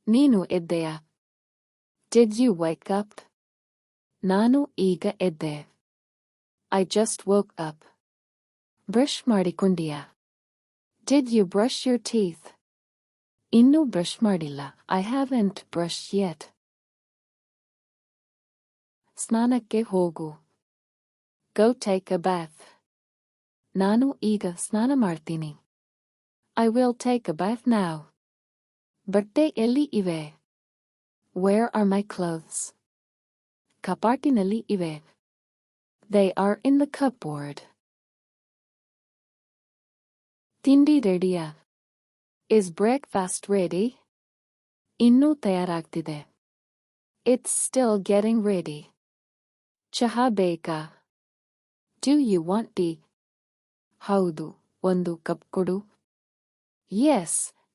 ನೀನು ಎದ್ದೆಯಾ? Did you wake up? ನಾನು ಈಗ ಎದ್ದೆ. I just woke up. Brush ಮಾಡಿಕೊಂಡ್ಯಾ? Did you brush your teeth? ಇನ್ನೂ ಬ್ರಷ್ ಮಾಡಿಲ್ಲ. I haven't brushed yet. ಸ್ನಾನಕ್ಕೆ ಹೋಗು. Go take a bath. ನಾನು ಈಗ ಸ್ನಾನ ಮಾಡ್ತೀನಿ. I will take a bath now. ಬಟ್ಟೆ ಎಲ್ಲಿ ಇವೆ? Where are my clothes? ಕಪಾಟಿನಲ್ಲಿ ಇವೆ. They are in the cupboard. ತಿಂಡಿ ರೆಡಿಯಾ? Is breakfast ready? ಇನ್ನೂ ತಯಾರಾಗ್ತಿದೆ. It's still getting ready. ಚಹಾ ಬೇಕಾ? Do you want tea? ಹೌದು, ಒಂದು ಕಪ್ ಕೊಡು. Yes,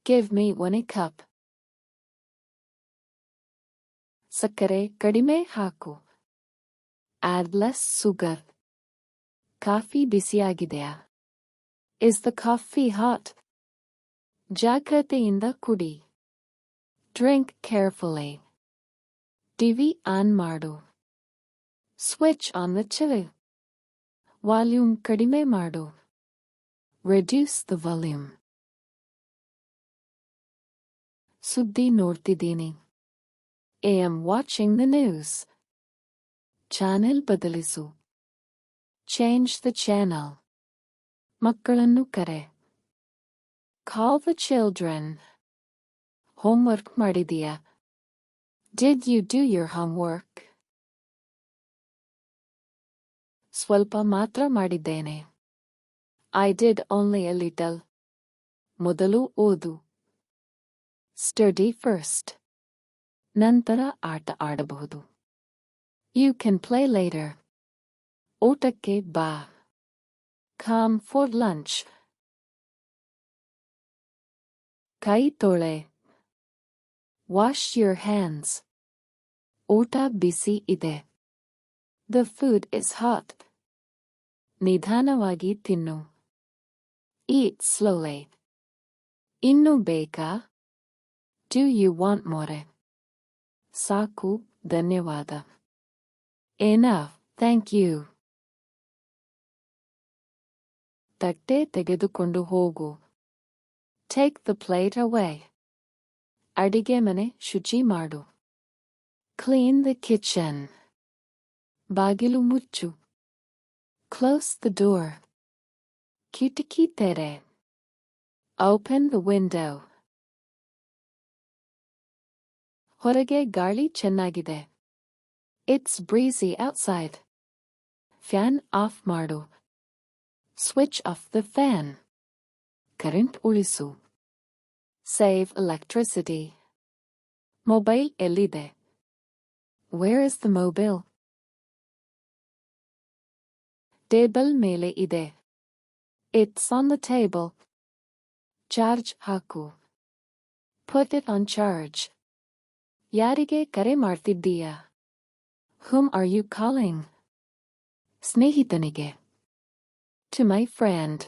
give me 1 cup. ಸಕ್ಕರೆ ಕಡಿಮೆ ಹಾಕು. Add less sugar. ಕಾಫಿ ಬಿಸಿಯಾಗಿದೆಯಾ? Is the coffee hot? ಜಾಗ್ರತೆಯಿಂದ ಕುಡಿ. Drink carefully. ಟಿವಿ ಆನ್ ಮಾಡು. Switch on the TV. Volume ಕಡಿಮೆ ಮಾಡು. Reduce the volume. ಸುದ್ದಿ ನೋಡ್ತಿದ್ದೀನಿ. I am watching the news. Channel ಬದಲಿಸು. Change the channel. ಮಕ್ಕಳನ್ನು ಕರೆ. Call the children. ಹೋಮ್ವರ್ಕ್ ಮಾಡಿದೀಯಾ? Did you do your homework? ಸ್ವಲ್ಪ ಮಾತ್ರ ಮಾಡಿದ್ದೇನೆ. I did only a little. ಮೊದಲು ಓದು. Study first. ನಂತರ ಆಟ ಆಡಬಹುದು. You can play later. ಊಟಕ್ಕೆ ಬಾ. Come for lunch. ಕೈ ತೊಳೆ. Wash your hands. ಊಟ ಬಿಸಿ ಇದೆ. The food is hot. ನಿಧಾನವಾಗಿ ತಿನ್ನು. Eat slowly. ಇನ್ನು ಬೇಕಾ? Do you want more? ಸಾಕು, ಧನ್ಯವಾದ. Enough, thank you. ತಟ್ಟೆ ತೆಗೆದುಕೊಂಡು ಹೋಗು. Take the plate away. ಅಡಿಗೆ ಮನೆ ಶುಚಿ ಮಾಡು. Clean the kitchen. ಬಾಗಿಲು ಮುಚ್ಚು. Close the door. ಕಿಟಕಿ ತೆರೆ. Open the window. ಹೊರಗೆ ಗಾಳಿ ಚೆನ್ನಾಗಿದೆ. It's breezy outside. Fan off ಮಾಡು. Switch off the fan. Current ಉಳಿಸು. Save electricity. ಮೊಬೈಲ್ ಎಲ್ಲಿದೆ? Where is the mobile? Table ಮೇಲೆ ಇದೆ. It's on the table. Charge ಹಾಕು. Put it on charge. ಯಾರಿಗೆ ಕರೆ ಮಾಡ್ತಿದ್ದೀಯಾ? Whom are you calling? ಸ್ನೇಹಿತನಿಗೆ. To my friend.